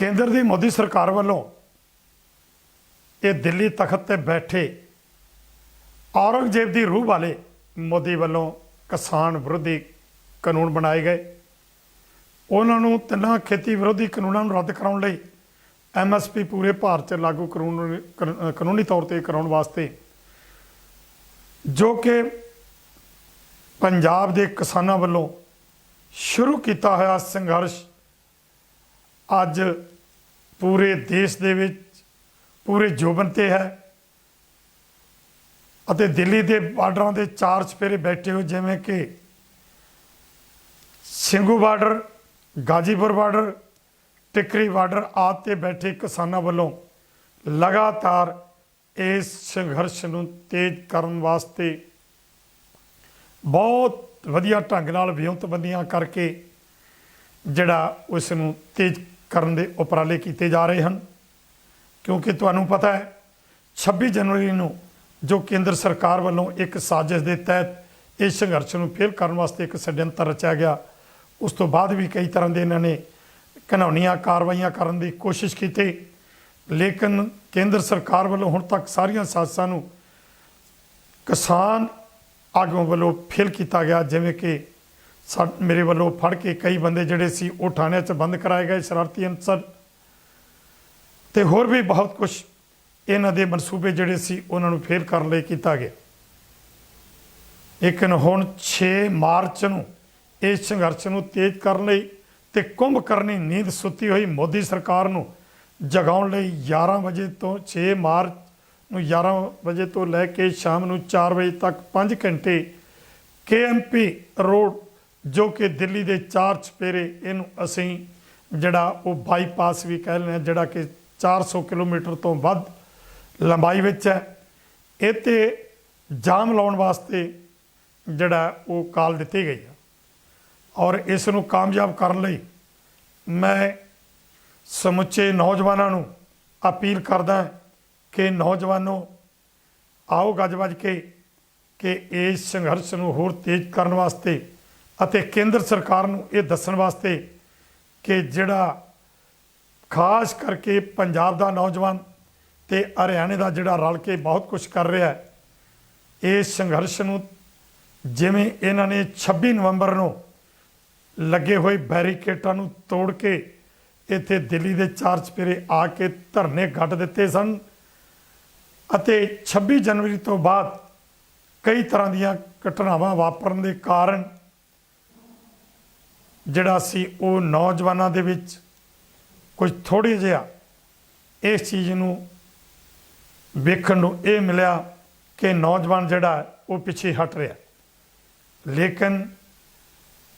केंद्र की मोदी सरकार वालों ये दिल्ली तखत ते बैठे औरंगजेब की रूह वाले मोदी वालों किसान विरोधी कानून बनाए गए। उन्होंने तिना खेती विरोधी कानूनों रद्द कराने लई MSP पूरे भारत च लागू कानूनी तौर पर कराने वास्ते जो कि पंजाब के किसानों वालों शुरू किया होया संघर्ष अज पूरे देश दे विच पूरे जोबन ते है। अते दिल्ली के बार्डर के चार चपेरे बैठे हो जिमें कि ਸਿੰਘੂ बार्डर, गाजीपुर बार्डर, टिकरी बार्डर आदि ते बैठे किसानों वालों लगातार इस संघर्ष को तेज करने वास्ते बहुत वधिया ढंग नाल विਉਂਤਬੰਦੀਆਂ करके जिहड़ा उसनूं तेज करन दे उपराले किए जा रहे हैं। क्योंकि तुहानूं पता है 26 जनवरी नूं जो केंद्र सरकार वालों एक साजिश के तहत इस संघर्ष को फेल करने वास्ते एक षड्यंत्र रचा गया, उस तो बाद भी कई तरह के इन्होंने घिनौनियां कार्रवाइयां करने की कोशिश की, लेकिन केंद्र सरकार वालों हुण तक सारिया साजिशां नूं किसान आगुओं वालों फेल किया गया। जिवें कि मेरे वालों फड़ के कई बंदे जिहड़े सी वो थाणिਆਂ 'ਚ बंद कराए गए शरारती अनसर, तो होर भी बहुत कुछ इन्हां दे मनसूबे जिहड़े सी उन्हां नूं फेल करन लई कीता गया। लेकिन हुण 6 मार्च नूं इस संघर्ष नूं तेज करन लई ते कुंभकरनी नींद सुत्ती हुई मोदी सरकार नूं जगाउण लई 11 बजे तो 6 मार्च नूं 11 बजे तो लैके शाम नूं 4 बजे तक 5 घंटे KMP रोड जो कि दिल्ली के चार चपेरे इनू असी जड़ा वो बाईपास भी कह लें जड़ा कि 400 किलोमीटर तो वध लंबाई विच है, इते जाम लाउण वास्ते जड़ा वो कॉल दी गई है। और इस नूं कामयाब करन लई मैं समुचे नौजवानों नूं अपील करदा कि नौजवानों आओ गज वज के इस संघर्ष नूं होर तेज करने वास्ते ਅਤੇ केंद्र सरकार नूं ये दस्सण वास्ते कि जिहड़ा खास करके पंजाब का नौजवान ते हरियाणे का जिहड़ा रल के बहुत कुछ कर रहा है इस संघर्ष नूं जिवें इन्हां ने 26 नवंबर नूं लगे हुए बैरीकेटां नूं तोड़ के इत्थे दिल्ली के चार चपेरे आके धरने गड्ढ दिते सन अते 26 जनवरी तो बाद कई तरह दीयां घटनावां वापरन दे कारण जिहड़ा सी वो नौजवानों दे विच कुछ थोड़ी जिहा इस चीज़ नूं वेखण नूं ये मिलिया कि नौजवान जिहड़ा वो पिछे हट रहा। लेकिन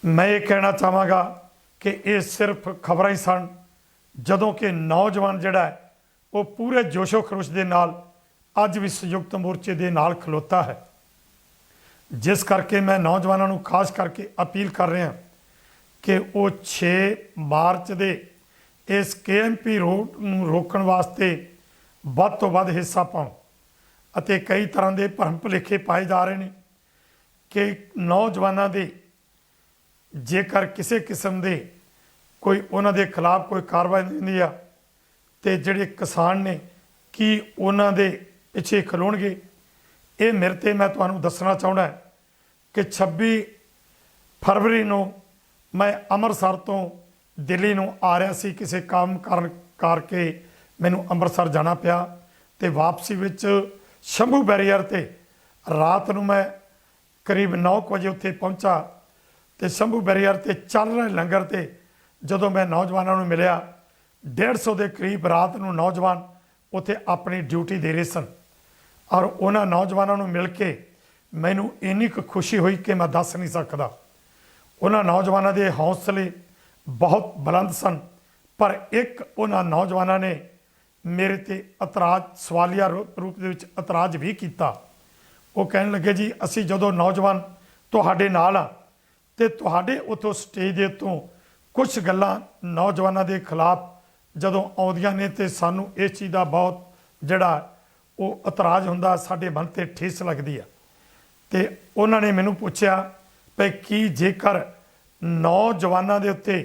मैं ये कहना चाहांगा कि ये सिर्फ खबरां ही सन, जदों कि नौजवान जिहड़ा वो पूरे जोशो खरोश दे नाल अज भी संयुक्त मोर्चे दे नाल खलोता है। जिस करके मैं नौजवानों नूं खास करके अपील कर रहा कि वो 6 मार्च के इस KMP रोड नूं रोकण वास्ते वध तो वध हिस्सा पाउण अते कई तरह के भरम भुलेखे पाए जा रहे हैं कि नौजवानों के जेकर किसी किस्म के कोई उन्हां दे खिलाफ कोई कार्रवाई होंदी आ ते जिहड़े किसान ने कि उन्हां दे पिछे खलोणगे। ये मेरे ते मैं तुहानूं दसना चाहुंदा कि 26 फरवरी नूं मैं अमृतसर तो दिल्ली नूं आ रहा सी, किसी काम करके मैनूं अमृतसर जाना पिया ते वापसी विच शंभू बैरीयर ते रात नूं मैं करीब 9 बजे उत्थे पहुंचा ते शंभू बैरीयर ते चल रहे लंगर ते जदों मैं नौजवानों नूं मिलिया 150 के करीब रात नूं नौजवान उत्थे अपनी ड्यूटी दे रहे सन और उन्हां नौजवानों नूं मिल के मैनूं इन्नी क खुशी हुई कि मैं दस नहीं सकदा। उन्हां नौजवानों के हौसले बहुत बुलंद सन, पर एक उन्हां नौजवानों ने मेरे ते इतराज सवालिया रूप दे विच इतराज भी किया। वो कहन लगे जी असी जदों नौजवान तुहाडे नाल आ ते तुहाडे उत्तों स्टेज दे उत्तों कुछ गल्लां नौजवानों के खिलाफ जदों आउंदियां ने ते सानूं इस चीज़ का बहुत जिहड़ा वो इतराज हुंदा साडे मन ते ठेस लगदी है। ते उन्होंने मैनूं पुछया भी कि जेकर नौजवानों के उत्ते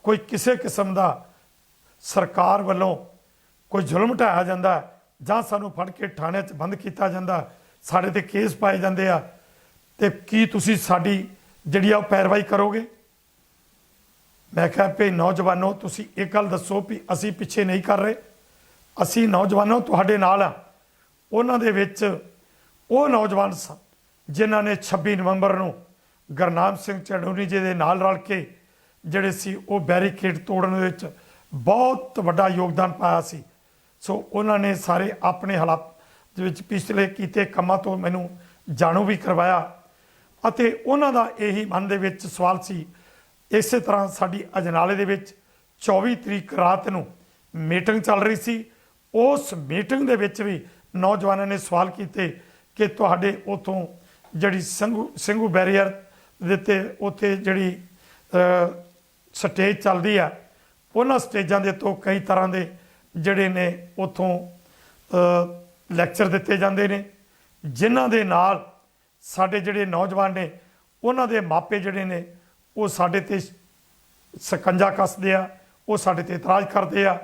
कोई किसी किस्म का ਸਰਕਾਰ ਵੱਲੋਂ ਕੋਈ ਜ਼ੁਲਮ ਢਾਇਆ ਜਾਂਦਾ ਜਾਂ ਸਾਨੂੰ ਫੜ ਕੇ ਥਾਣੇ 'ਚ ਬੰਦ ਕੀਤਾ ਜਾਂਦਾ, ਸਾਡੇ ਤੇ ਕੇਸ ਪਾਏ ਜਾਂਦੇ ਆ, ਤੇ ਕੀ ਤੁਸੀਂ ਸਾਡੀ ਜਿਹੜੀ ਆ ਉਹ ਪੈਰਵਾਈ ਕਰੋਗੇ? ਮੈਂ ਕਿਹਾ ਵੀ ਨੌਜਵਾਨੋ ਤੁਸੀਂ ਇੱਕ ਗੱਲ ਦੱਸੋ ਵੀ ਅਸੀਂ ਪਿੱਛੇ ਨਹੀਂ ਕਰ ਰਹੇ, ਅਸੀਂ ਨੌਜਵਾਨੋ ਤੁਹਾਡੇ ਨਾਲ ਆ। ਉਹਨਾਂ ਦੇ ਵਿੱਚ ਉਹ ਨੌਜਵਾਨ ਸਨ ਜਿਨ੍ਹਾਂ ਨੇ 26 ਨਵੰਬਰ ਨੂੰ ਗੁਰਨਾਮ ਸਿੰਘ ਚੜੂਨੀ ਜੀ ਦੇ ਨਾਲ ਰਲ ਕੇ ਜਿਹੜੇ ਸੀ ਉਹ ਬੈਰੀਕੇਡ ਤੋੜਨ ਦੇ ਵਿੱਚ ਬਹੁਤ ਵੱਡਾ ਯੋਗਦਾਨ ਪਾਇਆ ਸੀ। ਸੋ ਉਹਨਾਂ ਨੇ ਸਾਰੇ ਆਪਣੇ ਹਾਲਾਤ ਦੇ ਵਿੱਚ ਪਿਛਲੇ ਕੀਤੇ ਕੰਮਾਂ ਤੋਂ ਮੈਨੂੰ ਜਾਣੂ ਵੀ ਕਰਵਾਇਆ, ਅਤੇ ਉਹਨਾਂ ਦਾ ਇਹੀ ਮਨ ਦੇ ਵਿੱਚ ਸਵਾਲ ਸੀ। ਇਸੇ ਤਰ੍ਹਾਂ ਸਾਡੀ ਅਜਨਾਲੇ ਦੇ ਵਿੱਚ 24 ਤਰੀਕ ਰਾਤ ਨੂੰ ਮੀਟਿੰਗ ਚੱਲ ਰਹੀ ਸੀ। ਉਸ ਮੀਟਿੰਗ ਦੇ ਵਿੱਚ ਵੀ ਨੌਜਵਾਨਾਂ ਨੇ ਸਵਾਲ ਕੀਤੇ ਕਿ ਤੁਹਾਡੇ ਉੱਥੋਂ ਜਿਹੜੀ ਸਿੰਘੂ ਬੈਰੀਅਰ ਦੇ ਉੱਤੇ ਉੱਥੇ ਜਿਹੜੀ ਸਟੇਜ ਚੱਲਦੀ ਆ, ਉਹਨਾਂ ਸਟੇਜਾਂ ਦੇ ਤੋਂ ਕਈ ਤਰ੍ਹਾਂ ਦੇ ਜਿਹੜੇ ਨੇ ਉੱਥੋਂ ਲੈਕਚਰ ਦਿੱਤੇ ਜਾਂਦੇ ਨੇ, ਜਿਨ੍ਹਾਂ ਦੇ ਨਾਲ ਸਾਡੇ ਜਿਹੜੇ ਨੌਜਵਾਨ ਨੇ ਉਹਨਾਂ ਦੇ ਮਾਪੇ ਜਿਹੜੇ ਨੇ ਉਹ ਸਾਡੇ ਤੇ ਸਕੰਜਾ ਕੱਸਦੇ ਆ, ਉਹ ਸਾਡੇ ਤੇ ਇਤਰਾਜ਼ ਕਰਦੇ ਆ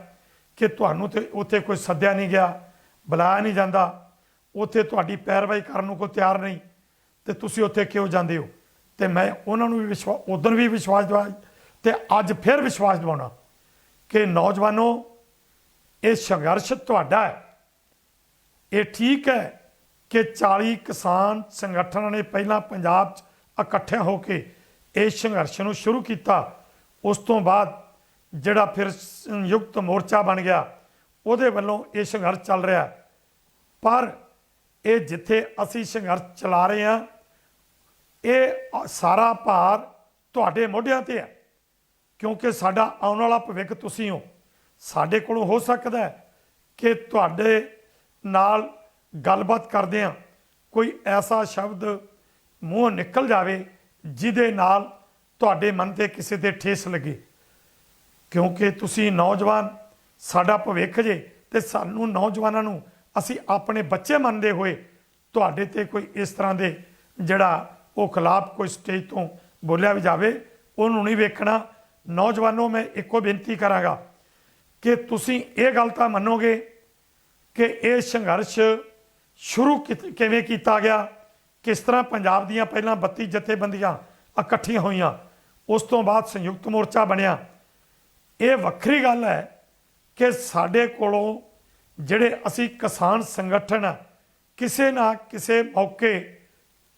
ਕਿ ਤੁਹਾਨੂੰ ਤੇ ਉੱਥੇ ਕੋਈ ਸੱਦਿਆ ਨਹੀਂ ਗਿਆ, ਬੁਲਾਇਆ ਨਹੀਂ ਜਾਂਦਾ, ਉੱਥੇ ਤੁਹਾਡੀ ਪੈਰਵਾਈ ਕਰਨ ਨੂੰ ਕੋਈ ਤਿਆਰ ਨਹੀਂ, ਤੇ ਤੁਸੀਂ ਉੱਥੇ ਕਿਉਂ ਜਾਂਦੇ ਹੋ? ਤੇ ਮੈਂ ਉਹਨਾਂ ਨੂੰ ਵੀ ਉਦੋਂ ਵੀ ਵਿਸ਼ਵਾਸ ਦਿਵਾਇਆ ਤੇ ਅੱਜ ਫਿਰ ਵਿਸ਼ਵਾਸ ਦਿਵਾਉਣਾ ਕਿ ਨੌਜਵਾਨੋ ਇਹ ਸੰਘਰਸ਼ ਤੁਹਾਡਾ ਹੈ। ਇਹ ਠੀਕ ਹੈ ਕਿ 40 ਕਿਸਾਨ ਸੰਗਠਨਾਂ ਨੇ ਪਹਿਲਾਂ ਪੰਜਾਬ 'ਚ ਇਕੱਠੇ ਹੋ ਕੇ ਇਸ ਸੰਘਰਸ਼ ਨੂੰ ਸ਼ੁਰੂ ਕੀਤਾ। ਉਸ ਤੋਂ ਬਾਅਦ ਜਿਹੜਾ ਫਿਰ ਸੰਯੁਕਤ ਮੋਰਚਾ ਬਣ ਗਿਆ, ਉਹਦੇ ਵੱਲੋਂ ਇਹ ਸੰਘਰਸ਼ ਚੱਲ ਰਿਹਾ। ਪਰ ਇਹ ਜਿੱਥੇ ਅਸੀਂ ਸੰਘਰਸ਼ ਚਲਾ ਰਹੇ ਹਾਂ, ਇਹ ਸਾਰਾ ਭਾਰ ਤੁਹਾਡੇ ਮੋਢਿਆਂ ਤੇ ਹੈ, ਕਿਉਂਕਿ ਸਾਡਾ ਆਉਣ ਵਾਲਾ ਭਵਿੱਖ ਤੁਸੀਂ ਹੋ। ਸਾਡੇ ਕੋਲੋਂ ਹੋ ਸਕਦਾ ਹੈ ਕਿ ਤੁਹਾਡੇ ਨਾਲ ਗੱਲਬਾਤ ਕਰਦਿਆਂ ਕੋਈ ਐਸਾ ਸ਼ਬਦ ਮੂੰਹੋਂ ਨਿਕਲ ਜਾਵੇ ਜਿਹਦੇ ਨਾਲ ਤੁਹਾਡੇ ਮਨ ਤੇ ਕਿਸੇ ਤੇ ਠੇਸ ਲੱਗੇ, ਕਿਉਂਕਿ ਤੁਸੀਂ ਨੌਜਵਾਨ ਸਾਡਾ ਭਵਿੱਖ ਜੇ, ਤੇ ਸਾਨੂੰ ਨੌਜਵਾਨਾਂ ਨੂੰ ਅਸੀਂ ਆਪਣੇ ਬੱਚੇ ਮੰਨਦੇ ਹੋਏ ਤੁਹਾਡੇ ਤੇ ਕੋਈ ਇਸ ਤਰ੍ਹਾਂ ਦੇ ਜਿਹੜਾ ਉਹ ਖਿਲਾਫ ਕੋਈ ਸਟੇਜ ਤੋਂ ਬੋਲਿਆ ਵੀ ਜਾਵੇ, ਉਹਨੂੰ ਨਹੀਂ ਵੇਖਣਾ। ਨੌਜਵਾਨੋਂ ਮੈਂ ਇੱਕੋ ਬੇਨਤੀ ਕਰਾਂਗਾ ਕਿ ਤੁਸੀਂ ਇਹ ਗੱਲ ਤਾਂ ਮੰਨੋਗੇ ਕਿ ਇਹ ਸੰਘਰਸ਼ ਸ਼ੁਰੂ ਕਿਵੇਂ ਕੀਤਾ ਗਿਆ, ਕਿਸ ਤਰ੍ਹਾਂ ਪੰਜਾਬ ਦੀਆਂ ਪਹਿਲਾਂ 32 ਜਥੇਬੰਦੀਆਂ ਇਕੱਠੀਆਂ ਹੋਈਆਂ, ਉਸ ਤੋਂ ਬਾਅਦ ਸੰਯੁਕਤ ਮੋਰਚਾ ਬਣਿਆ। ਇਹ ਵੱਖਰੀ ਗੱਲ ਹੈ ਕਿ ਸਾਡੇ ਕੋਲੋਂ ਜਿਹੜੇ ਅਸੀਂ ਕਿਸਾਨ ਸੰਗਠਨ ਆ, ਕਿਸੇ ਨਾ ਕਿਸੇ ਮੌਕੇ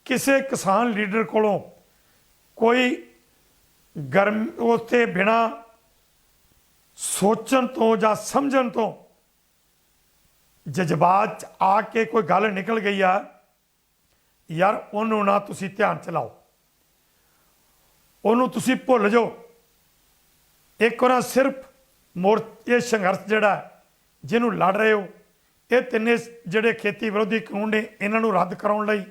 ਕਿਸੇ ਕਿਸਾਨ ਲੀਡਰ ਕੋਲੋਂ ਕੋਈ ਗਰਮ ਉੱਤੇ ਬਿਨਾਂ ਸੋਚਣ ਤੋਂ ਜਾਂ ਸਮਝਣ ਤੋਂ ਜਜ਼ਬਾਤ 'ਚ ਆ ਕੇ ਕੋਈ ਗੱਲ ਨਿਕਲ ਗਈ ਆ, ਯਾਰ ਉਹਨੂੰ ਨਾ ਤੁਸੀਂ ਧਿਆਨ 'ਚ ਲਾਓ, ਉਹਨੂੰ ਤੁਸੀਂ ਭੁੱਲ ਜਾਓ। ਇੱਕ ਵਾਰ ਸਿਰਫ ਇਹ ਸੰਘਰਸ਼ ਜਿਹੜਾ ਜਿਹਨੂੰ ਲੜ ਰਹੇ ਹੋ, ਇਹ ਤਿੰਨੇ ਜਿਹੜੇ ਖੇਤੀ ਵਿਰੋਧੀ ਕਾਨੂੰਨ ਨੇ ਇਹਨਾਂ ਨੂੰ ਰੱਦ ਕਰਾਉਣ ਲਈ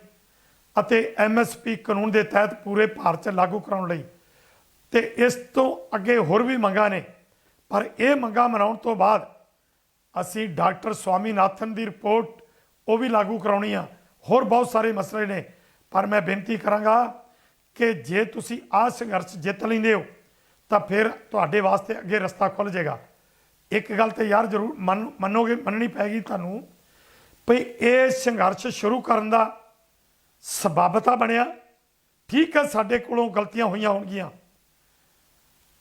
ਅਤੇ MSP ਕਾਨੂੰਨ ਦੇ ਤਹਿਤ ਪੂਰੇ ਭਾਰਤ 'ਚ ਲਾਗੂ ਕਰਾਉਣ ਲਈ, ਤੇ ਇਸ ਤੋਂ ਅੱਗੇ ਹੋਰ ਵੀ ਮੰਗਾਂ ਨੇ। ਪਰ ਇਹ ਮੰਗਾਂ ਮਨਾਉਣ ਤੋਂ ਬਾਅਦ ਅਸੀਂ ਡਾਕਟਰ ਸਵਾਮੀਨਾਥਨ ਦੀ ਰਿਪੋਰਟ ਉਹ ਵੀ ਲਾਗੂ ਕਰਾਉਣੀ ਆ, ਹੋਰ ਬਹੁਤ ਸਾਰੇ ਮਸਲੇ ਨੇ। ਪਰ ਮੈਂ ਬੇਨਤੀ ਕਰਾਂਗਾ ਕਿ ਜੇ ਤੁਸੀਂ ਆਹ ਸੰਘਰਸ਼ ਜਿੱਤ ਲੈਂਦੇ ਹੋ ਤਾਂ ਫਿਰ ਤੁਹਾਡੇ ਵਾਸਤੇ ਅੱਗੇ ਰਸਤਾ ਖੁੱਲ੍ਹ ਜਾਏਗਾ। ਇੱਕ ਗੱਲ ਤੇ ਯਾਰ ਜ਼ਰੂਰ ਮੰਨਣੀ ਪੈਗੀ ਤੁਹਾਨੂੰ ਵੀ ਇਹ ਸੰਘਰਸ਼ ਸ਼ੁਰੂ ਕਰਨ ਦਾ ਸਬੱਬ ਤਾਂ ਬਣਿਆ, ਠੀਕ ਹੈ ਸਾਡੇ ਕੋਲੋਂ ਗਲਤੀਆਂ ਹੋਈਆਂ ਹੋਣਗੀਆਂ,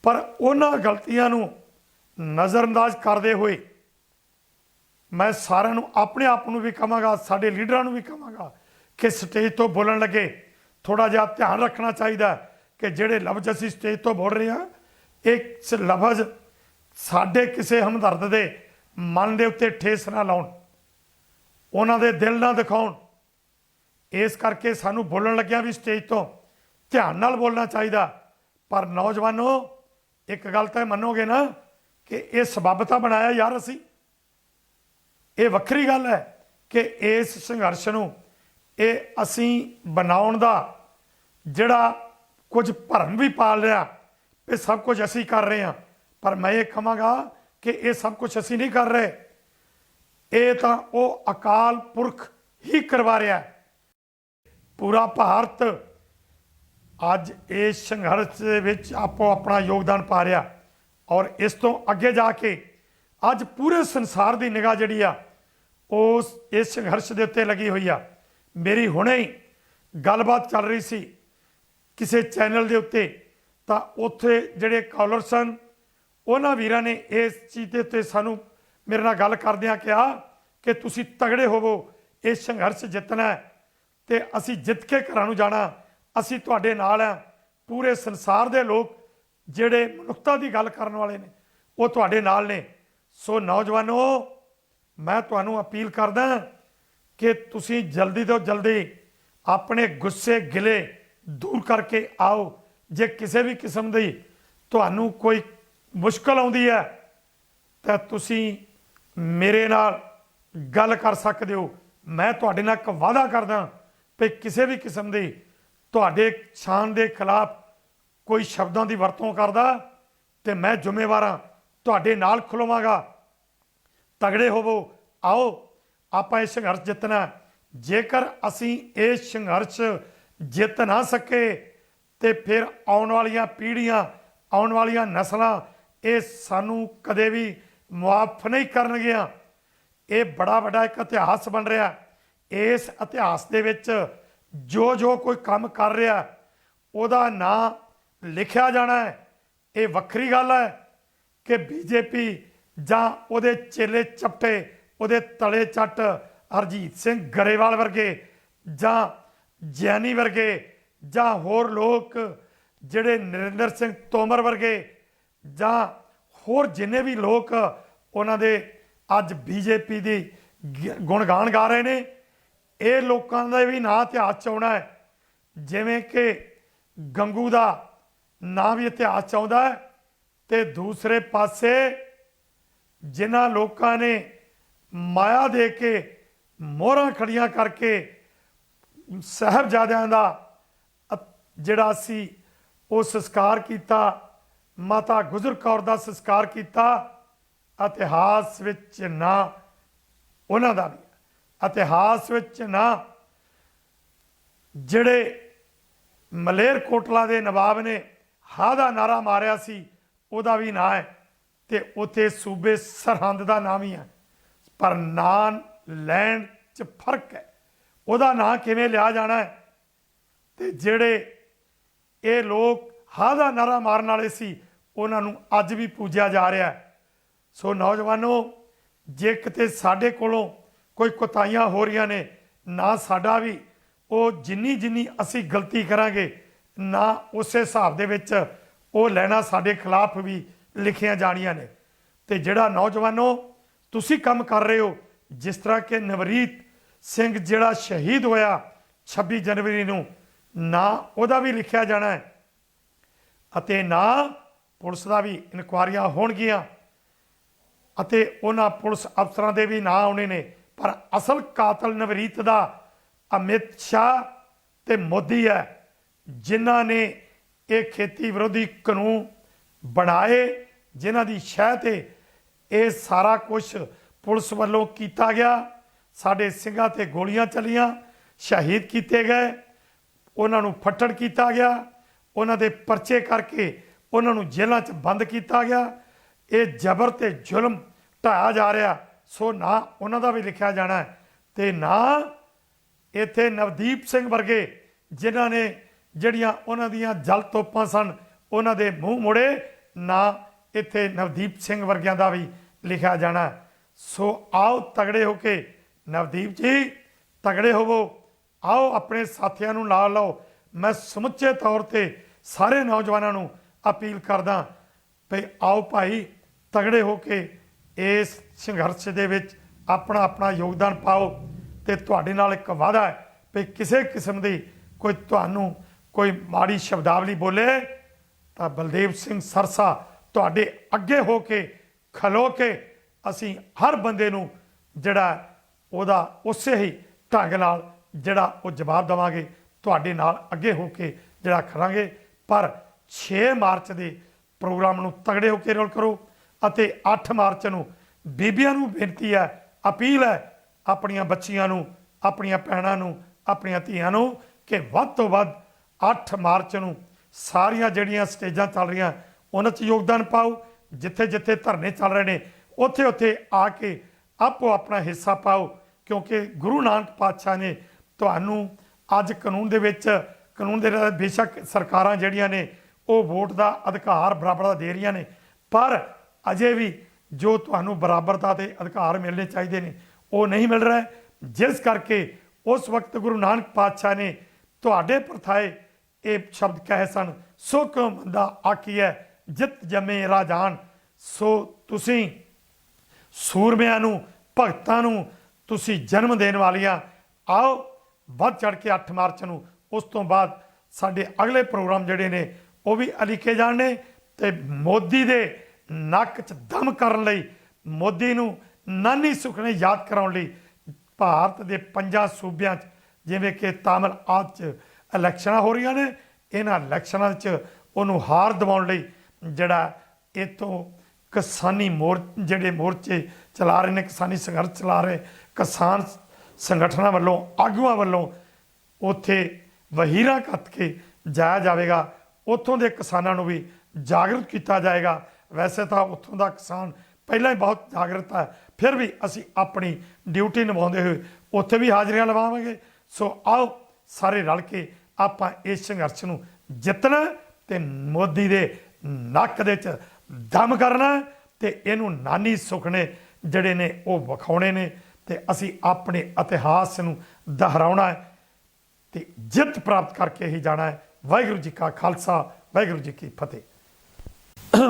ਪਰ ਉਹਨਾਂ ਗਲਤੀਆਂ ਨੂੰ ਨਜ਼ਰਅੰਦਾਜ਼ ਕਰਦੇ ਹੋਏ ਮੈਂ ਸਾਰਿਆਂ ਨੂੰ ਆਪਣੇ ਆਪ ਨੂੰ ਵੀ ਕਹਾਂਗਾ, ਸਾਡੇ ਲੀਡਰਾਂ ਨੂੰ ਵੀ ਕਹਾਂਗਾ ਕਿ ਸਟੇਜ ਤੋਂ ਬੋਲਣ ਲੱਗੇ ਥੋੜ੍ਹਾ ਜਿਹਾ ਧਿਆਨ ਰੱਖਣਾ ਚਾਹੀਦਾ ਕਿ ਜਿਹੜੇ ਲਫ਼ਜ਼ ਅਸੀਂ ਸਟੇਜ ਤੋਂ ਬੋਲ ਰਹੇ ਹਾਂ, ਇਹ ਲਫ਼ਜ਼ ਸਾਡੇ ਕਿਸੇ ਹਮਦਰਦ ਦੇ ਮਨ ਦੇ ਉੱਤੇ ਠੇਸ ਨਾ ਲਾਉਣ, ਉਹਨਾਂ ਦੇ ਦਿਲ ਨਾ ਦਿਖਾਉਣ। ਇਸ ਕਰਕੇ ਸਾਨੂੰ ਬੋਲਣ ਲੱਗਿਆ ਵੀ ਸਟੇਜ ਤੋਂ ਧਿਆਨ ਨਾਲ ਬੋਲਣਾ ਚਾਹੀਦਾ। ਪਰ ਨੌਜਵਾਨੋ ਇੱਕ ਗੱਲ ਤਾਂ ਮੰਨੋਗੇ ਨਾ ਕਿ ਇਹ ਸਬੱਬ ਤਾਂ ਬਣਾਇਆ ਯਾਰ ਅਸੀਂ। ਇਹ ਵੱਖਰੀ ਗੱਲ ਹੈ ਕਿ ਇਸ ਸੰਘਰਸ਼ ਨੂੰ ਇਹ ਅਸੀਂ ਬਣਾਉਣ ਦਾ ਜਿਹੜਾ ਕੁਝ ਭਰਮ ਵੀ ਪਾਲ ਰਿਹਾ ਇਹ ਸਭ ਕੁਝ ਅਸੀਂ ਕਰ ਰਹੇ ਹਾਂ, ਪਰ ਮੈਂ ਇਹ ਕਹਾਂਗਾ ਕਿ ਇਹ ਸਭ ਕੁਝ ਅਸੀਂ ਨਹੀਂ ਕਰ ਰਹੇ, ਇਹ ਤਾਂ ਉਹ ਅਕਾਲ ਪੁਰਖ ਹੀ ਕਰਵਾ ਰਿਹਾ। ਪੂਰਾ ਭਾਰਤ ਅੱਜ ਇਸ ਸੰਘਰਸ਼ ਦੇ ਵਿੱਚ ਆਪੋ ਆਪਣਾ ਯੋਗਦਾਨ ਪਾ ਰਿਹਾ, ਔਰ ਇਸ ਤੋਂ ਅੱਗੇ ਜਾ ਕੇ ਅੱਜ ਪੂਰੇ ਸੰਸਾਰ ਦੀ ਨਿਗਾਹ ਜਿਹੜੀ ਆ ਉਸ ਇਸ ਸੰਘਰਸ਼ ਦੇ ਉੱਤੇ ਲੱਗੀ ਹੋਈ ਆ। ਮੇਰੀ ਹੁਣੇ ਹੀ ਗੱਲਬਾਤ ਚੱਲ ਰਹੀ ਸੀ ਕਿਸੇ ਚੈਨਲ ਦੇ ਉੱਤੇ, ਤਾਂ ਉੱਥੇ ਜਿਹੜੇ ਕਾਲਰ ਸਨ ਉਹਨਾਂ ਵੀਰਾਂ ਨੇ ਇਸ ਚੀਜ਼ ਦੇ ਉੱਤੇ ਸਾਨੂੰ ਮੇਰੇ ਨਾਲ ਗੱਲ ਕਰਦਿਆਂ ਕਿਹਾ ਕਿ ਤੁਸੀਂ ਤਗੜੇ ਹੋਵੋ, ਇਹ ਸੰਘਰਸ਼ ਜਿੱਤਣਾ ਹੈ ਤੇ ਅਸੀਂ ਜਿੱਤ ਕੇ ਘਰਾਂ ਨੂੰ ਜਾਣਾ, ਅਸੀਂ ਤੁਹਾਡੇ ਨਾਲ ਆ। ਪੂਰੇ ਸੰਸਾਰ ਦੇ ਲੋਕ ਜਿਹੜੇ ਮਨੁੱਖਤਾ ਦੀ ਗੱਲ ਕਰਨ ਵਾਲੇ ਨੇ ਉਹ ਤੁਹਾਡੇ ਨਾਲ ਨੇ। ਸੋ ਨੌਜਵਾਨੋ, ਮੈਂ ਤੁਹਾਨੂੰ ਅਪੀਲ ਕਰਦਾ ਕਿ ਤੁਸੀਂ ਜਲਦੀ ਤੋਂ ਜਲਦੀ ਆਪਣੇ ਗੁੱਸੇ ਗਿਲੇ ਦੂਰ ਕਰਕੇ ਆਓ। ਜੇ ਕਿਸੇ ਵੀ ਕਿਸਮ ਦੀ ਤੁਹਾਨੂੰ ਕੋਈ ਮੁਸ਼ਕਲ ਆਉਂਦੀ ਹੈ ਤਾਂ ਤੁਸੀਂ ਮੇਰੇ ਨਾਲ ਗੱਲ ਕਰ ਸਕਦੇ ਹੋ। ਮੈਂ ਤੁਹਾਡੇ ਨਾਲ ਇੱਕ ਵਾਅਦਾ ਕਰਦਾ ਕਿ ਕਿਸੇ ਵੀ ਕਿਸਮ ਦੀ ਤੁਹਾਡੇ ਸ਼ਾਨ ਦੇ ਖਿਲਾਫ ਕੋਈ ਸ਼ਬਦਾਂ ਦੀ ਵਰਤੋਂ ਕਰਦਾ ਤੇ ਮੈਂ ਜ਼ਿੰਮੇਵਾਰ ਹਾਂ, ਤੁਹਾਡੇ ਨਾਲ ਖਲੋਵਾਂਗਾ। ਤਗੜੇ ਹੋਵੋ, ਆਓ ਆਪਾਂ ਇਹ ਸੰਘਰਸ਼ ਜਿੱਤਣਾ। ਜੇਕਰ ਅਸੀਂ ਇਹ ਸੰਘਰਸ਼ ਜਿੱਤ ਨਾ ਸਕੇ ਤੇ ਫਿਰ ਆਉਣ ਵਾਲੀਆਂ ਪੀੜ੍ਹੀਆਂ, ਆਉਣ ਵਾਲੀਆਂ ਨਸਲਾਂ ਇਹ ਸਾਨੂੰ ਕਦੇ ਵੀ ਮੁਆਫ ਨਹੀਂ ਕਰਨਗੀਆਂ। ਇਹ ਬੜਾ ਵੱਡਾ ਇੱਕ ਇਤਿਹਾਸ ਬਣ ਰਿਹਾ। ਇਸ ਇਤਿਹਾਸ ਦੇ ਵਿੱਚ ਜੋ ਜੋ ਕੋਈ ਕੰਮ ਕਰ ਰਿਹਾ ਉਹਦਾ ਨਾਂ ਲਿਖਿਆ ਜਾਣਾ ਹੈ। ਇਹ ਵੱਖਰੀ ਗੱਲ ਹੈ ਕਿ ਬੀਜੇਪੀ ਜਾਂ ਉਹਦੇ ਚੇਲੇ ਚੱਪੇ, ਉਹਦੇ ਤਲੇ ਚੱਟ ਹਰਜੀਤ ਸਿੰਘ ਗਰੇਵਾਲ ਵਰਗੇ ਜਾਂ ਜੈਨੀ ਵਰਗੇ ਜਾਂ ਹੋਰ ਲੋਕ ਜਿਹੜੇ ਨਰਿੰਦਰ ਸਿੰਘ ਤੋਮਰ ਵਰਗੇ ਜਾਂ ਹੋਰ ਜਿੰਨੇ ਵੀ ਲੋਕ ਉਹਨਾਂ ਦੇ ਅੱਜ ਬੀਜੇਪੀ ਦੀ ਗੁਣਗਾਨ ਗਾ ਰਹੇ ਨੇ, ਇਹ ਲੋਕਾਂ ਦਾ ਵੀ ਨਾਂ ਇਤਿਹਾਸ 'ਚ ਆਉਣਾ ਹੈ। ਜਿਵੇਂ ਕਿ ਗੰਗੂ ਦਾ ਨਾਂ ਵੀ ਇਤਿਹਾਸ 'ਚ ਆਉਂਦਾ ਹੈ ਤੇ ਦੂਸਰੇ ਪਾਸੇ ਜਿਨ੍ਹਾਂ ਲੋਕਾਂ ਨੇ ਮਾਇਆ ਦੇ ਕੇ ਮੋਹਰਾਂ ਖੜੀਆਂ ਕਰਕੇ ਸਾਹਿਬਜ਼ਾਦਿਆਂ ਦਾ ਜਿਹੜਾ ਸੀ ਉਹ ਸੰਸਕਾਰ ਕੀਤਾ, ਮਾਤਾ ਗੁਜਰ ਕੌਰ ਦਾ ਸੰਸਕਾਰ ਕੀਤਾ, ਇਤਿਹਾਸ ਵਿੱਚ ਨਾ ਉਹਨਾਂ ਦਾ ਵੀ, ਇਤਿਹਾਸ ਵਿੱਚ ਨਾ ਜਿਹੜੇ ਮਲੇਰਕੋਟਲਾ ਦੇ ਨਵਾਬ ਨੇ ਹਾਂ ਦਾ ਨਾਰਾ ਮਾਰਿਆ ਸੀ ਉਹਦਾ ਵੀ ਨਾਂ ਹੈ ਤੇ ਉੱਥੇ ਸੂਬੇ ਸਰਹੰਦ ਦਾ ਨਾਮ ਹੀ ਹੈ। ਪਰ ਨਾਂ ਲੈਣ 'ਚ ਫਰਕ ਹੈ, ਉਹਦਾ ਨਾਂ ਕਿਵੇਂ ਲਿਆ ਜਾਣਾ ਹੈ। ਤੇ ਜਿਹੜੇ ਇਹ ਲੋਕ ਹਾਂ ਦਾ ਨਾਰਾ ਮਾਰਨ ਵਾਲੇ ਸੀ ਉਹਨਾਂ ਨੂੰ ਅੱਜ ਵੀ ਪੂਜਿਆ ਜਾ ਰਿਹਾ ਹੈ। ਸੋ ਨੌਜਵਾਨੋ, ਜੇ ਕਿਤੇ ਸਾਡੇ ਕੋਲੋਂ ਕੋਈ ਕੁਤਾਹੀਆਂ ਹੋ ਰਹੀਆਂ ਨੇ, ਨਾ ਸਾਡਾ ਵੀ ਉਹ ਜਿੰਨੀ ਅਸੀਂ ਗਲਤੀ ਕਰਾਂਗੇ ਨਾ ਉਸੇ ਹਿਸਾਬ ਦੇ ਵਿੱਚ ਉਹ ਲੈਣਾ ਸਾਡੇ ਖਿਲਾਫ ਵੀ ਲਿਖੀਆਂ ਜਾਣੀਆਂ ਨੇ। ਤੇ ਜਿਹੜਾ ਨੌਜਵਾਨੋ ਤੁਸੀਂ ਕੰਮ ਕਰ ਰਹੇ ਹੋ, ਜਿਸ ਤਰ੍ਹਾਂ ਕਿ ਨਵਰੀਤ ਸਿੰਘ ਜਿਹੜਾ ਸ਼ਹੀਦ ਹੋਇਆ 26 ਜਨਵਰੀ ਨੂੰ, ਨਾ ਉਹਦਾ ਵੀ ਲਿਖਿਆ ਜਾਣਾ ਹੈ ਅਤੇ ਨਾ ਪੁਲਿਸ ਦਾ ਵੀ ਇਨਕੁਆਰੀਆਂ ਹੋਣਗੀਆਂ ਅਤੇ ਉਹਨਾਂ ਪੁਲਿਸ ਅਫਸਰਾਂ ਦੇ ਵੀ ਨਾਂ ਆਉਣੇ ਨੇ। ਪਰ ਅਸਲ ਕਾਤਲ ਨਵਰੀਤ ਦਾ ਅਮਿਤ ਸ਼ਾਹ ਤੇ ਮੋਦੀ ਹੈ, ਜਿਨ੍ਹਾਂ ਨੇ ਇਹ ਖੇਤੀ ਵਿਰੋਧੀ ਕਾਨੂੰਨ ਬਣਾਏ, ਜਿਨ੍ਹਾਂ ਦੀ ਸ਼ਹਿ ਤੇ ਇਹ ਸਾਰਾ ਕੁਝ ਪੁਲਿਸ ਵੱਲੋਂ ਕੀਤਾ ਗਿਆ। ਸਾਡੇ ਸਿੰਘਾਂ ਤੇ ਗੋਲੀਆਂ ਚੱਲੀਆਂ, ਸ਼ਹੀਦ ਕੀਤੇ ਗਏ, ਉਹਨਾਂ ਨੂੰ ਫੱਟੜ ਕੀਤਾ ਗਿਆ, ਉਹਨਾਂ ਦੇ ਪਰਚੇ ਕਰਕੇ ਉਹਨਾਂ ਨੂੰ ਜੇਲ੍ਹਾਂ 'ਚ ਬੰਦ ਕੀਤਾ ਗਿਆ। ਇਹ ਜ਼ਬਰ ਤੇ ਜ਼ੁਲਮ ਢਾਇਆ ਜਾ ਰਿਹਾ। ਸੋ ਨਾ ਉਹਨਾਂ ਦਾ ਵੀ ਲਿਖਿਆ ਜਾਣਾ ਤੇ ਨਾ ਇੱਥੇ ਨਵਦੀਪ ਸਿੰਘ ਵਰਗੇ ਜਿਨ੍ਹਾਂ ਨੇ ਜਿਹੜੀਆਂ ਉਹਨਾਂ ਦੀਆਂ ਜਲ ਤੋਪਾਂ ਸਨ ਉਹਨਾਂ ਦੇ ਮੂੰਹ ਮੁੜੇ, ਨਾ ਇੱਥੇ ਨਵਦੀਪ ਸਿੰਘ ਵਰਗਿਆਂ ਦਾ ਵੀ ਲਿਖਿਆ ਜਾਣਾ। ਸੋ ਆਓ ਤਗੜੇ ਹੋ ਕੇ, ਨਵਦੀਪ ਜੀ ਤਗੜੇ ਹੋਵੋ, ਆਓ ਆਪਣੇ ਸਾਥੀਆਂ ਨੂੰ ਨਾਲ ਲਓ। ਮੈਂ ਸਮੁੱਚੇ ਤੌਰ ਤੇ ਸਾਰੇ ਨੌਜਵਾਨਾਂ ਨੂੰ ਅਪੀਲ ਕਰਦਾ ਵੀ ਆਓ ਭਾਈ ਤਗੜੇ ਹੋ ਕੇ ਇਸ ਸੰਘਰਸ਼ ਦੇ ਵਿੱਚ ਆਪਣਾ ਆਪਣਾ ਯੋਗਦਾਨ ਪਾਓ। ਤੇ ਤੁਹਾਡੇ ਨਾਲ ਇੱਕ ਵਾਅਦਾ ਹੈ ਵੀ ਕਿਸੇ ਕਿਸਮ ਦੀ ਕੋਈ ਤੁਹਾਨੂੰ ਕੋਈ ਮਾੜੀ ਸ਼ਬਦਾਵਲੀ ਬੋਲੇ ਤਾਂ ਬਲਦੇਵ ਸਿੰਘ ਸਰਸਾ ਤੁਹਾਡੇ ਅੱਗੇ ਹੋ ਕੇ ਖਲੋ ਕੇ ਅਸੀਂ ਹਰ ਬੰਦੇ ਨੂੰ ਜਿਹੜਾ ਉਹਦਾ ਉਸੇ ਹੀ ਢੰਗ ਨਾਲ ਜਿਹੜਾ ਉਹ ਜਵਾਬ ਦੇਵਾਂਗੇ, ਤੁਹਾਡੇ ਨਾਲ ਅੱਗੇ ਹੋ ਕੇ ਜਿਹੜਾ ਕਰਾਂਗੇ। ਪਰ 6 ਮਾਰਚ ਦੇ ਪ੍ਰੋਗਰਾਮ ਨੂੰ ਤਗੜੇ ਹੋ ਕੇ ਰੋਲ ਕਰੋ ਅਤੇ 8 ਮਾਰਚ ਨੂੰ ਬੀਬੀਆਂ ਨੂੰ ਬੇਨਤੀ ਹੈ, ਅਪੀਲ ਹੈ ਆਪਣੀਆਂ ਬੱਚੀਆਂ ਨੂੰ, ਆਪਣੀਆਂ ਭੈਣਾਂ ਨੂੰ, ਆਪਣੀਆਂ ਧੀਆਂ ਨੂੰ ਕਿ ਵੱਧ ਤੋਂ ਵੱਧ 8 ਮਾਰਚ ਨੂੰ ਸਾਰੀਆਂ ਜਿਹੜੀਆਂ ਸਟੇਜਾਂ ਚੱਲ ਰਹੀਆਂ ਉਹਨਾਂ 'ਚ ਯੋਗਦਾਨ ਪਾਓ। ਜਿੱਥੇ ਜਿੱਥੇ ਧਰਨੇ ਚੱਲ ਰਹੇ ਨੇ ਉੱਥੇ ਉੱਥੇ ਆ ਕੇ ਆਪੋ ਆਪਣਾ ਹਿੱਸਾ ਪਾਓ, ਕਿਉਂਕਿ ਗੁਰੂ ਨਾਨਕ ਪਾਤਸ਼ਾਹ ਨੇ ਤੁਹਾਨੂੰ ਅੱਜ ਕਾਨੂੰਨ ਦੇ ਵਿੱਚ, ਕਾਨੂੰਨ ਦੇ ਨਾਲ ਬੇਸ਼ੱਕ ਸਰਕਾਰਾਂ ਜਿਹੜੀਆਂ ਨੇ ਉਹ ਵੋਟ ਦਾ ਅਧਿਕਾਰ ਬਰਾਬਰ ਦਾ ਦੇ ਰਹੀਆਂ ਨੇ, ਪਰ ਅਜੇ ਵੀ ਜੋ ਤੁਹਾਨੂੰ ਬਰਾਬਰਤਾ ਦੇ ਅਧਿਕਾਰ ਮਿਲਣੇ ਚਾਹੀਦੇ ਨੇ ਉਹ ਨਹੀਂ ਮਿਲ ਰਿਹਾ। ਜਿਸ ਕਰਕੇ ਉਸ ਵਕਤ ਗੁਰੂ ਨਾਨਕ ਪਾਤਸ਼ਾਹ ਨੇ ਤੁਹਾਡੇ ਪ੍ਰਥਾਏ ਇਹ ਸ਼ਬਦ ਕਹੇ ਸਨ, ਸੋ ਕਿਉ ਬੰਦਾ ਆਖੀਐ ਜਿਤ ਜੰਮੇ ਰਾਜਾਨ। ਸੋ ਤੁਸੀਂ ਸੂਰਮਿਆਂ ਨੂੰ, ਭਗਤਾਂ ਨੂੰ ਤੁਸੀਂ ਜਨਮ ਦੇਣ ਵਾਲੀਆਂ, ਆਓ ਵੱਧ ਚੜ ਕੇ 8 ਮਾਰਚ ਨੂੰ। ਉਸ ਤੋਂ ਬਾਅਦ ਸਾਡੇ ਅਗਲੇ ਪ੍ਰੋਗਰਾਮ ਜਿਹੜੇ ਨੇ ਉਹ ਵੀ ਅਲੀਕੇ ਜਾਣੇ, ਤੇ ਮੋਦੀ ਦੇ ਨੱਕ 'ਚ ਦਮ ਕਰਨ ਲਈ, ਮੋਦੀ ਨੂੰ ਨਾਨੀ ਸੁਖਨੇ ਯਾਦ ਕਰਾਉਣ ਲਈ ਭਾਰਤ ਦੇ 5 ਸੂਬਿਆਂ 'ਚ ਜਿਵੇਂ ਕਿ ਤਾਮਿਲ ਆਦਿ 'ਚ ਇਲੈਕਸ਼ਨਾਂ ਹੋ ਰਹੀਆਂ ਨੇ, ਇਹਨਾਂ ਇਲੈਕਸ਼ਨਾਂ 'ਚ ਉਹਨੂੰ ਹਾਰ ਦਿਵਾਉਣ ਲਈ ਜਿਹੜਾ ਇੱਥੋਂ ਕਿਸਾਨੀ ਜਿਹੜੇ ਮੋਰਚੇ ਚਲਾ ਰਹੇ ਨੇ, ਕਿਸਾਨੀ ਸੰਘਰਸ਼ ਚਲਾ ਰਹੇ ਕਿਸਾਨ ਸੰਗਠਨਾਂ ਵੱਲੋਂ, ਆਗੂਆਂ ਵੱਲੋਂ ਉੱਥੇ ਵਹੀਰਾਂ ਕੱਤ ਕੇ ਜਾਇਆ ਜਾਵੇਗਾ। ਉੱਥੋਂ ਦੇ ਕਿਸਾਨਾਂ ਨੂੰ ਵੀ ਜਾਗਰੂਕ ਕੀਤਾ ਜਾਏਗਾ। ਵੈਸੇ ਤਾਂ ਉੱਥੋਂ ਦਾ ਕਿਸਾਨ ਪਹਿਲਾਂ ਹੀ ਬਹੁਤ ਜਾਗਰਤ ਹੈ, ਫਿਰ ਵੀ ਅਸੀਂ ਆਪਣੀ ਡਿਊਟੀ ਨਿਭਾਉਂਦੇ ਹੋਏ ਉੱਥੇ ਵੀ ਹਾਜ਼ਰੀਆਂ ਲਵਾਵਾਂਗੇ। ਸੋ ਆਓ ਸਾਰੇ ਰਲ ਕੇ ਆਪਾਂ ਇਸ ਸੰਘਰਸ਼ ਨੂੰ ਜਿੱਤਣਾ ਤੇ ਮੋਦੀ ਦੇ ਨੱਕ ਦੇ 'ਚ ਦਮ ਕਰਨਾ, ਤੇ ਇਹਨੂੰ ਨਾਨੀ ਸੁਖਨੇ ਜਿਹੜੇ ਨੇ ਉਹ ਵਿਖਾਉਣੇ ਨੇ, ਤੇ ਅਸੀਂ ਆਪਣੇ ਇਤਿਹਾਸ ਨੂੰ ਦੁਹਰਾਉਣਾ ਹੈ ਤੇ ਜਿੱਤ ਪ੍ਰਾਪਤ ਕਰਕੇ ਹੀ ਜਾਣਾ ਹੈ। ਵਾਹਿਗੁਰੂ ਜੀ ਕਾ ਖਾਲਸਾ, ਵਾਹਿਗੁਰੂ ਜੀ ਕੀ ਫਤਿਹ।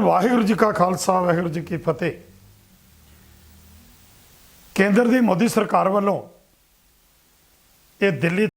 ਵਾਹਿਗੁਰੂ ਜੀ ਕਾ ਖਾਲਸਾ, ਵਾਹਿਗੁਰੂ ਜੀ ਕੀ ਫਤਿਹ। ਕੇਂਦਰ ਦੀ ਮੋਦੀ ਸਰਕਾਰ ਵੱਲੋਂ ਇਹ ਦਿੱਲੀ